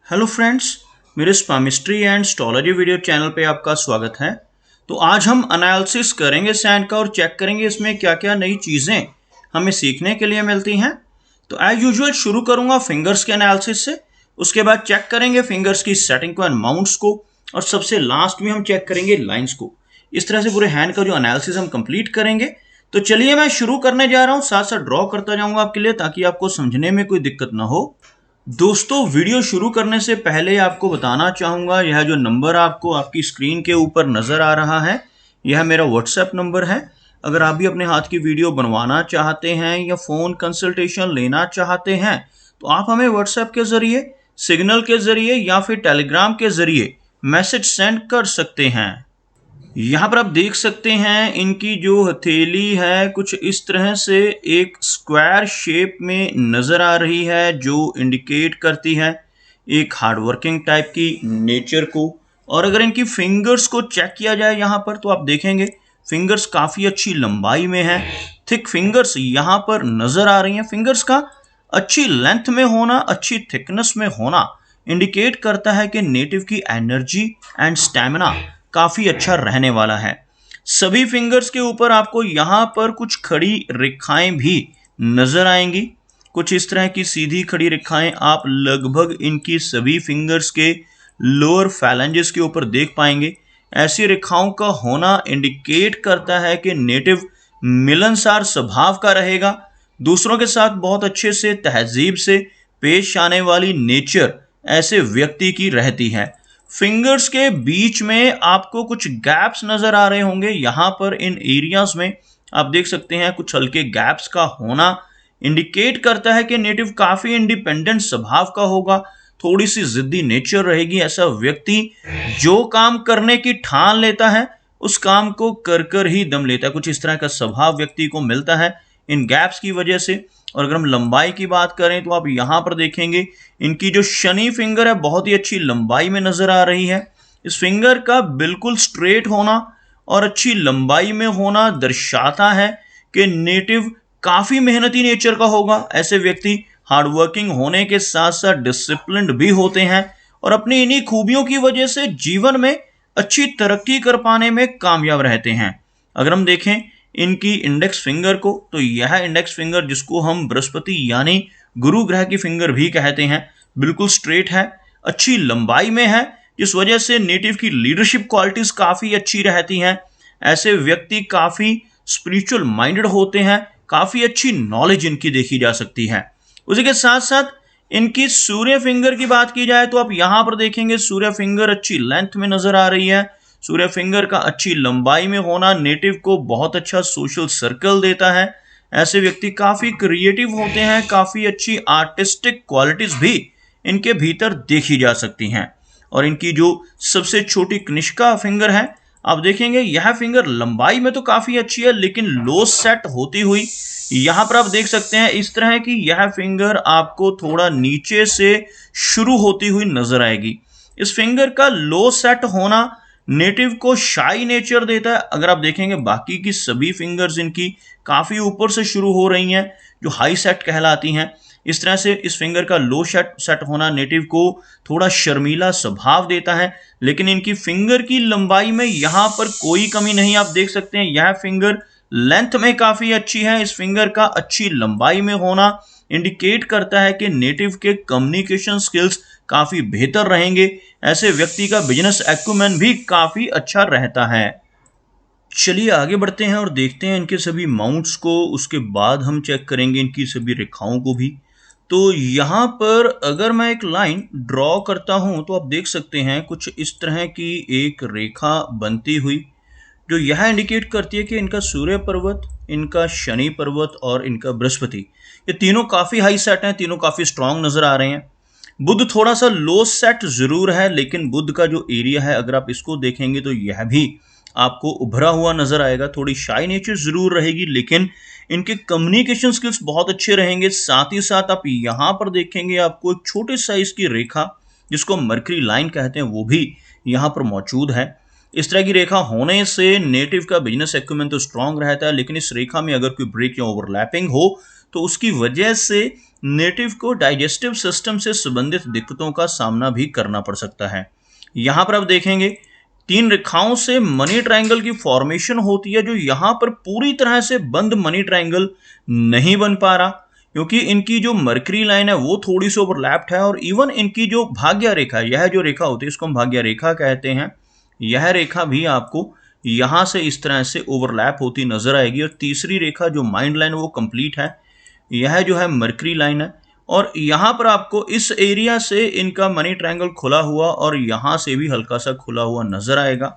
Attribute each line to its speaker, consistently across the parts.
Speaker 1: Hello friends, मेरे स्पामिस्ट्री and astrology video channel पे आपका स्वागत है। तो आज हम एनालिसिस करेंगे सैंड का और चेक करेंगे इसमें क्या क्या नई चीज़ें हमें सीखने के लिए मिलती हैं। तो एज यूजुअल शुरू करूंगा फिंगर्स के एनालिसिस से, उसके बाद चेक करेंगे फिंगर्स की सेटिंग को एंड माउंट्स को, और सबसे लास्ट में हम चेक करेंगे लाइन्स को। इस तरह से पूरे हैंड का जो एनालिसिस हम कंप्लीट करेंगे। तो चलिए मैं शुरू करने जा रहा हूँ, साथ साथ ड्रॉ करता जाऊँगा आपके लिए ताकि आपको समझने में कोई दिक्कत ना हो। दोस्तों, वीडियो शुरू करने से पहले आपको बताना चाहूँगा, यह जो नंबर आपको आपकी स्क्रीन के ऊपर नज़र आ रहा है, यह मेरा व्हाट्सएप नंबर है। अगर आप भी अपने हाथ की वीडियो बनवाना चाहते हैं या फ़ोन कंसल्टेशन लेना चाहते हैं तो आप हमें व्हाट्सएप के ज़रिए, सिग्नल के ज़रिए या फिर टेलीग्राम के ज़रिए मैसेज सेंड कर सकते हैं। यहाँ पर आप देख सकते हैं इनकी जो हथेली है कुछ इस तरह से एक स्क्वायर शेप में नज़र आ रही है, जो इंडिकेट करती है एक हार्डवर्किंग टाइप की नेचर को। और अगर इनकी फिंगर्स को चेक किया जाए यहाँ पर तो आप देखेंगे फिंगर्स काफ़ी अच्छी लंबाई में है, थिक फिंगर्स यहाँ पर नज़र आ रही हैं। फिंगर्स का अच्छी लेंथ में होना, अच्छी थिकनेस में होना इंडिकेट करता है कि नेटिव की एनर्जी एंड स्टैमिना काफ़ी अच्छा रहने वाला है। सभी फिंगर्स के ऊपर आपको यहाँ पर कुछ खड़ी रेखाएं भी नज़र आएंगी, कुछ इस तरह की सीधी खड़ी रेखाएं आप लगभग इनकी सभी फिंगर्स के लोअर फैलेंजेस के ऊपर देख पाएंगे। ऐसी रेखाओं का होना इंडिकेट करता है कि नेटिव मिलनसार स्वभाव का रहेगा, दूसरों के साथ बहुत अच्छे से तहजीब से पेश आने वाली नेचर ऐसे व्यक्ति की रहती है। फिंगर्स के बीच में आपको कुछ गैप्स नज़र आ रहे होंगे, यहाँ पर इन एरियाज में आप देख सकते हैं कुछ हल्के गैप्स का होना इंडिकेट करता है कि नेटिव काफ़ी इंडिपेंडेंट स्वभाव का होगा, थोड़ी सी जिद्दी नेचर रहेगी। ऐसा व्यक्ति जो काम करने की ठान लेता है उस काम को कर कर ही दम लेता है, कुछ इस तरह का स्वभाव व्यक्ति को मिलता है इन गैप्स की वजह से। और अगर हम लंबाई की बात करें तो आप यहाँ पर देखेंगे इनकी जो शनि फिंगर है बहुत ही अच्छी लंबाई में नज़र आ रही है। इस फिंगर का बिल्कुल स्ट्रेट होना और अच्छी लंबाई में होना दर्शाता है कि नेटिव काफ़ी मेहनती नेचर का होगा। ऐसे व्यक्ति हार्डवर्किंग होने के साथ साथ डिसिप्लिन्ड भी होते हैं और अपनी इन्हीं खूबियों की वजह से जीवन में अच्छी तरक्की कर पाने में कामयाब रहते हैं। अगर हम देखें इनकी इंडेक्स फिंगर को तो यह इंडेक्स फिंगर, जिसको हम बृहस्पति यानी गुरु ग्रह की फिंगर भी कहते हैं, बिल्कुल स्ट्रेट है, अच्छी लंबाई में है, जिस वजह से नेटिव की लीडरशिप क्वालिटीज़ काफ़ी अच्छी रहती हैं। ऐसे व्यक्ति काफ़ी स्पिरिचुअल माइंडेड होते हैं, काफ़ी अच्छी नॉलेज इनकी देखी जा सकती है। उसी के साथ साथ इनकी सूर्य फिंगर की बात की जाए तो आप यहाँ पर देखेंगे सूर्य फिंगर अच्छी लेंथ में नज़र आ रही है। सूर्य फिंगर का अच्छी लंबाई में होना नेटिव को बहुत अच्छा सोशल सर्कल देता है। ऐसे व्यक्ति काफ़ी क्रिएटिव होते हैं, काफ़ी अच्छी आर्टिस्टिक क्वालिटीज़ भी इनके भीतर देखी जा सकती हैं। और इनकी जो सबसे छोटी कनिष्का फिंगर है आप देखेंगे यह फिंगर लंबाई में तो काफ़ी अच्छी है, लेकिन लो सेट होती हुई यहाँ पर आप देख सकते हैं इस तरह की यह फिंगर आपको थोड़ा नीचे से शुरू होती हुई नजर आएगी। इस फिंगर का लो सेट होना नेटिव को शाई नेचर देता है। अगर आप देखेंगे बाकी की सभी फिंगर्स इनकी काफ़ी ऊपर से शुरू हो रही हैं, जो हाई सेट कहलाती हैं। इस तरह से इस फिंगर का लो सेट होना नेटिव को थोड़ा शर्मीला स्वभाव देता है, लेकिन इनकी फिंगर की लंबाई में यहाँ पर कोई कमी नहीं। आप देख सकते हैं यह फिंगर लेंथ में काफ़ी अच्छी है। इस फिंगर का अच्छी लंबाई में होना इंडिकेट करता है कि नेटिव के कम्युनिकेशन स्किल्स काफ़ी बेहतर रहेंगे। ऐसे व्यक्ति का बिजनेस एक्यूमेन भी काफ़ी अच्छा रहता है। चलिए आगे बढ़ते हैं और देखते हैं इनके सभी माउंट्स को, उसके बाद हम चेक करेंगे इनकी सभी रेखाओं को भी। तो यहाँ पर अगर मैं एक लाइन ड्रॉ करता हूँ तो आप देख सकते हैं कुछ इस तरह की एक रेखा बनती हुई, जो यह इंडिकेट करती है कि इनका सूर्य पर्वत, इनका शनि पर्वत और इनका बृहस्पति, ये तीनों काफ़ी हाई सेट हैं, तीनों काफ़ी स्ट्रांग नज़र आ रहे हैं। बुध थोड़ा सा लो सेट ज़रूर है, लेकिन बुध का जो एरिया है अगर आप इसको देखेंगे तो यह भी आपको उभरा हुआ नज़र आएगा। थोड़ी शाई नेचर ज़रूर रहेगी, लेकिन इनके कम्युनिकेशन स्किल्स बहुत अच्छे रहेंगे। साथ ही साथ आप यहाँ पर देखेंगे आपको एक छोटे साइज़ की रेखा, जिसको मरकरी लाइन कहते हैं, वो भी यहाँ पर मौजूद है। इस तरह की रेखा होने से नेटिव का बिजनेस एक्यूमेन तो स्ट्रांग रहता है, लेकिन इस रेखा में अगर कोई ब्रेक या ओवरलैपिंग हो तो उसकी वजह से नेटिव को डाइजेस्टिव सिस्टम से संबंधित दिक्कतों का सामना भी करना पड़ सकता है। यहां पर आप देखेंगे 3 रेखाओं से मनी ट्रायंगल की फॉर्मेशन होती है, जो यहां पर पूरी तरह से बंद मनी ट्रायंगल नहीं बन पा रहा, क्योंकि इनकी जो मर्करी लाइन है वो थोड़ी सी ओवरलैप्ड है। और इवन इनकी जो भाग्य रेखा, यह जो रेखा होती है इसको हम भाग्य रेखा कहते हैं, यह रेखा भी आपको यहां से इस तरह से ओवरलैप होती नजर आएगी। और तीसरी रेखा जो माइंड लाइन वो कंप्लीट है, यह जो है मर्करी लाइन है। और यहां पर आपको इस एरिया से इनका मनी ट्रायंगल खुला हुआ और यहां से भी हल्का सा खुला हुआ नजर आएगा।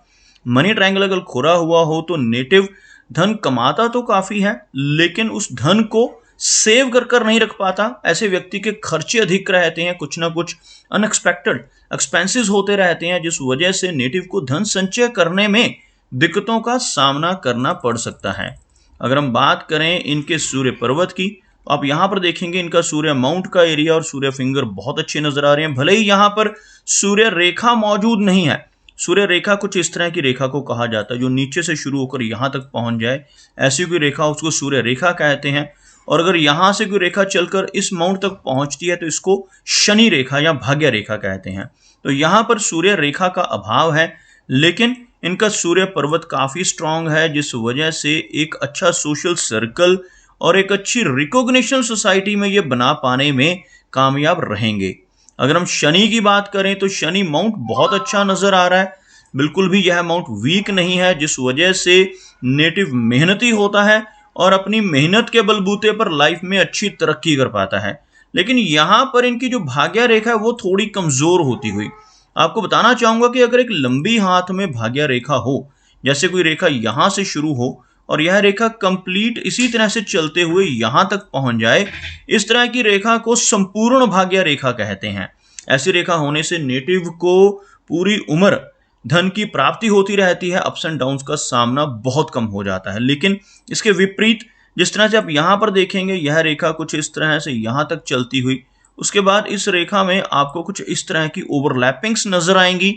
Speaker 1: मनी ट्रायंगल अगर खुला हुआ हो तो नेटिव धन कमाता तो काफी है, लेकिन उस धन को सेव कर नहीं रख पाता। ऐसे व्यक्ति के खर्चे अधिक रहते हैं, कुछ ना कुछ अनएक्सपेक्टेड एक्सपेंसेस होते रहते हैं, जिस वजह से नेटिव को धन संचय करने में दिक्कतों का सामना करना पड़ सकता है। अगर हम बात करें इनके सूर्य पर्वत की, तो आप यहां पर देखेंगे इनका सूर्य माउंट का एरिया और सूर्य फिंगर बहुत अच्छे नजर आ रहे हैं। भले ही यहां पर सूर्य रेखा मौजूद नहीं है, सूर्य रेखा कुछ इस तरह की रेखा को कहा जाता है जो नीचे से शुरू होकर यहां तक पहुंच जाए, ऐसी कोई रेखा उसको सूर्य रेखा कहते हैं। और अगर यहां से कोई रेखा चलकर इस माउंट तक पहुंचती है तो इसको शनि रेखा या भाग्य रेखा कहते हैं। तो यहां पर सूर्य रेखा का अभाव है, लेकिन इनका सूर्य पर्वत काफी स्ट्रांग है, जिस वजह से एक अच्छा सोशल सर्कल और एक अच्छी रिकॉग्निशन सोसाइटी में ये बना पाने में कामयाब रहेंगे। अगर हम शनि की बात करें तो शनि माउंट बहुत अच्छा नजर आ रहा है, बिल्कुल भी यह माउंट वीक नहीं है, जिस वजह से नेटिव मेहनती होता है और अपनी मेहनत के बलबूते पर लाइफ में अच्छी तरक्की कर पाता है। लेकिन यहां पर इनकी जो भाग्य रेखा है वो थोड़ी कमजोर होती हुई, आपको बताना चाहूंगा कि अगर एक लंबी हाथ में भाग्य रेखा हो, जैसे कोई रेखा यहां से शुरू हो और यह रेखा कंप्लीट इसी तरह से चलते हुए यहां तक पहुंच जाए, इस तरह की रेखा को संपूर्ण भाग्य रेखा कहते हैं। ऐसी रेखा होने से नेटिव को पूरी उम्र धन की प्राप्ति होती रहती है, अप्स एंड डाउन्स का सामना बहुत कम हो जाता है। लेकिन इसके विपरीत जिस तरह से आप यहां पर देखेंगे, यह रेखा कुछ इस तरह से यहां तक चलती हुई, उसके बाद इस रेखा में आपको कुछ इस तरह की ओवरलैपिंग्स नजर आएंगी,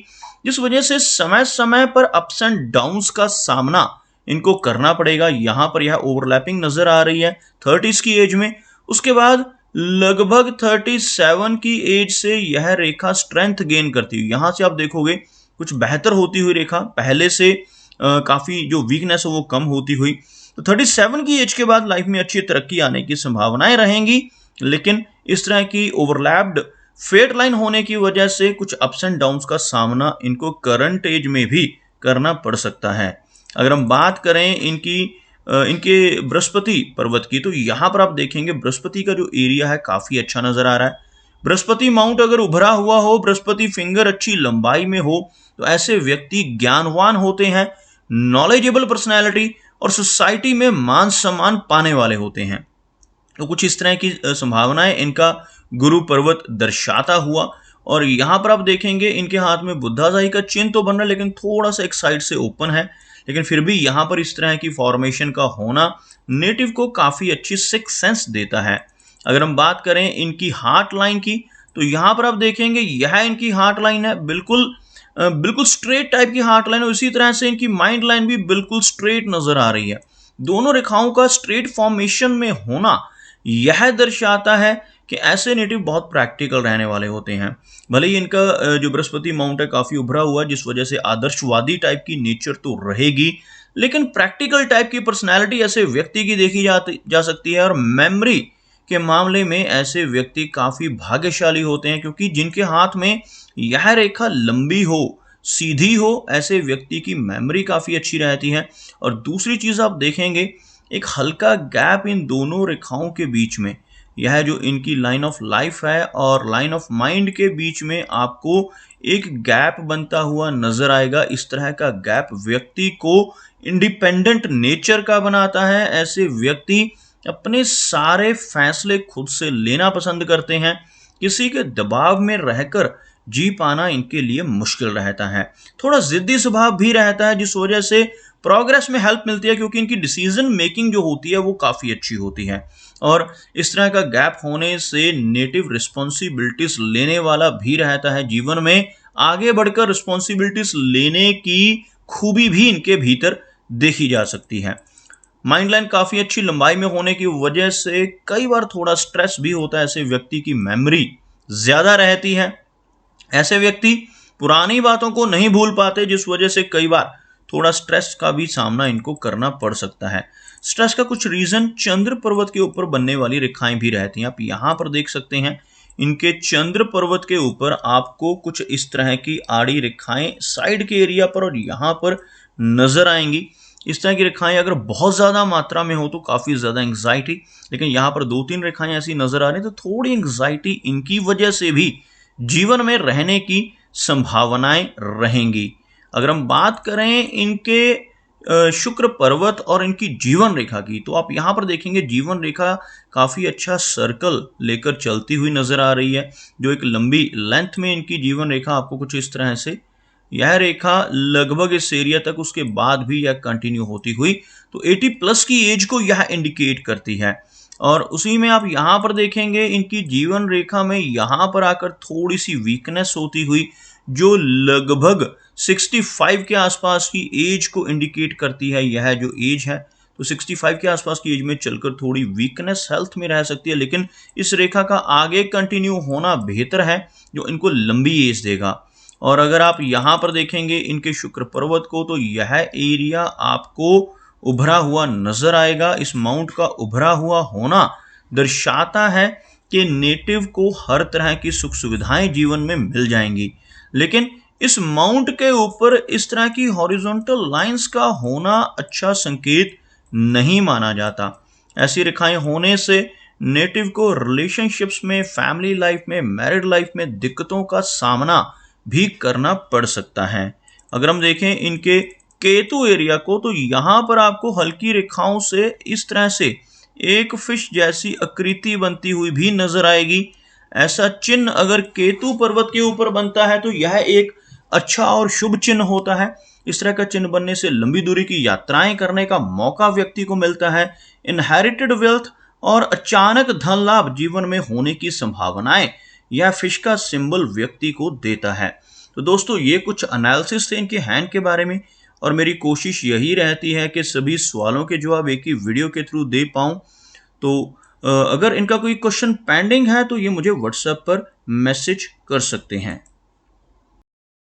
Speaker 1: जिस वजह से समय समय पर अप्स एंड डाउन्स का सामना इनको करना पड़ेगा। यहां पर यह ओवरलैपिंग नजर आ रही है 30s की एज में। उसके बाद लगभग 37 की एज से यह रेखा स्ट्रेंथ गेन करती हुई, यहां से आप देखोगे कुछ बेहतर होती हुई रेखा, पहले से काफी जो वीकनेस है वो कम होती हुई। तो 37 की एज के बाद लाइफ में अच्छी तरक्की आने की संभावनाएं रहेंगी, लेकिन इस तरह की ओवरलैप्ड फेट लाइन होने की वजह से कुछ अप्स एंड डाउन्स का सामना इनको करंट एज में भी करना पड़ सकता है। अगर हम बात करें इनके बृहस्पति पर्वत की, तो यहां पर आप देखेंगे बृहस्पति का जो एरिया है काफी अच्छा नजर आ रहा है। बृहस्पति माउंट अगर उभरा हुआ हो, बृहस्पति फिंगर अच्छी लंबाई में हो, तो ऐसे व्यक्ति ज्ञानवान होते हैं, नॉलेजेबल पर्सनैलिटी और सोसाइटी में मान सम्मान पाने वाले होते हैं। तो कुछ इस तरह की संभावनाएं इनका गुरु पर्वत दर्शाता हुआ। और यहां पर आप देखेंगे इनके हाथ में बुद्धाशाही का चिन्ह तो बन रहा है, लेकिन थोड़ा सा एक साइड से ओपन है, लेकिन फिर भी यहां पर इस तरह की फॉर्मेशन का होना नेटिव को काफी अच्छी सिक्स सेंस देता है। अगर हम बात करें इनकी हार्ट लाइन की, तो यहां पर आप देखेंगे यह इनकी हार्ट लाइन है, बिल्कुल स्ट्रेट टाइप की हार्ट लाइन है। इसी तरह से इनकी माइंड लाइन भी बिल्कुल स्ट्रेट नजर आ रही है। दोनों रेखाओं का स्ट्रेट फॉर्मेशन में होना यह दर्शाता है कि ऐसे नेटिव बहुत प्रैक्टिकल रहने वाले होते हैं। भले ही इनका जो बृहस्पति माउंट है काफी उभरा हुआ है, जिस वजह से आदर्शवादी टाइप की नेचर तो रहेगी, लेकिन प्रैक्टिकल टाइप की पर्सनैलिटी ऐसे व्यक्ति की देखी जा सकती है। और मेमोरी के मामले में ऐसे व्यक्ति काफी भाग्यशाली होते हैं, क्योंकि जिनके हाथ में यह रेखा लंबी हो, सीधी हो, ऐसे व्यक्ति की मेमोरी काफी अच्छी रहती है। और दूसरी चीज आप देखेंगे एक हल्का गैप इन दोनों रेखाओं के बीच में, यह जो इनकी लाइन ऑफ लाइफ है और लाइन ऑफ माइंड के बीच में आपको एक गैप बनता हुआ नजर आएगा। इस तरह का गैप व्यक्ति को इंडिपेंडेंट नेचर का बनाता है। ऐसे व्यक्ति अपने सारे फैसले खुद से लेना पसंद करते हैं, किसी के दबाव में रहकर जी पाना इनके लिए मुश्किल रहता है। थोड़ा जिद्दी स्वभाव भी रहता है, जिस वजह से प्रोग्रेस में हेल्प मिलती है, क्योंकि इनकी डिसीजन मेकिंग जो होती है वो काफ़ी अच्छी होती है। और इस तरह का गैप होने से नेटिव रिस्पॉन्सिबिलिटीज लेने वाला भी रहता है। जीवन में आगे बढ़कर रिस्पॉन्सिबिलिटीज लेने की खूबी भी इनके भीतर देखी जा सकती है। माइंड लाइन काफी अच्छी लंबाई में होने की वजह से कई बार थोड़ा स्ट्रेस भी होता है। ऐसे व्यक्ति की मेमोरी ज्यादा रहती है। ऐसे व्यक्ति पुरानी बातों को नहीं भूल पाते, जिस वजह से कई बार थोड़ा स्ट्रेस का भी सामना इनको करना पड़ सकता है। स्ट्रेस का कुछ रीजन चंद्र पर्वत के ऊपर बनने वाली रेखाएं भी रहती हैं। आप यहां पर देख सकते हैं, इनके चंद्र पर्वत के ऊपर आपको कुछ इस तरह की आड़ी रेखाएं साइड के एरिया पर और यहां पर नजर आएंगी। इस तरह की रेखाएं अगर बहुत ज्यादा मात्रा में हो तो काफी ज्यादा एंग्जाइटी, लेकिन यहां पर 2-3 रेखाएं ऐसी नजर आ रही तो थोड़ी एंग्जाइटी इनकी वजह से भी जीवन में रहने की संभावनाएं रहेंगी। अगर हम बात करें इनके शुक्र पर्वत और इनकी जीवन रेखा की, तो आप यहां पर देखेंगे जीवन रेखा काफी अच्छा सर्कल लेकर चलती हुई नजर आ रही है, जो एक लंबी लेंथ में इनकी जीवन रेखा आपको कुछ इस तरह से, यह रेखा लगभग इस एरिया तक उसके बाद भी यह कंटिन्यू होती हुई तो 80 प्लस की एज को यह इंडिकेट करती है। और उसी में आप यहां पर देखेंगे इनकी जीवन रेखा में यहां पर आकर थोड़ी सी वीकनेस होती हुई, जो लगभग 65 के आसपास की एज को इंडिकेट करती है। यह जो एज है तो 65 के आसपास की एज में चलकर थोड़ी वीकनेस हेल्थ में रह सकती है, लेकिन इस रेखा का आगे कंटिन्यू होना बेहतर है, जो इनको लंबी एज देगा। और अगर आप यहां पर देखेंगे इनके शुक्र पर्वत को, तो यह एरिया आपको उभरा हुआ नजर आएगा। इस माउंट का उभरा हुआ होना दर्शाता है कि नेटिव को हर तरह की सुख सुविधाएं जीवन में मिल जाएंगी, लेकिन इस माउंट के ऊपर इस तरह की हॉरिजॉन्टल लाइंस का होना अच्छा संकेत नहीं माना जाता। ऐसी रेखाएं होने से नेटिव को रिलेशनशिप्स में, फैमिली लाइफ में, मैरिड लाइफ में दिक्कतों का सामना भी करना पड़ सकता है। अगर हम देखें इनके केतु एरिया को, तो यहां पर आपको हल्की रेखाओं से इस तरह से एक फिश जैसी आकृति बनती हुई भी नजर आएगी। ऐसा चिन्ह अगर केतु पर्वत के ऊपर बनता है तो यह एक अच्छा और शुभ चिन्ह होता है। इस तरह का चिन्ह बनने से लंबी दूरी की यात्राएं करने का मौका व्यक्ति को मिलता है। इनहेरिटेड वेल्थ और अचानक धन लाभ जीवन में होने की संभावनाएं यह फिश का सिंबल व्यक्ति को देता है। तो दोस्तों, ये कुछ एनालिसिस थे इनके हैंड के बारे में, और मेरी कोशिश यही रहती है कि सभी सवालों के जवाब एक ही वीडियो के थ्रू दे पाऊं। तो अगर इनका कोई क्वेश्चन पेंडिंग है तो ये मुझे व्हाट्सएप पर मैसेज कर सकते हैं।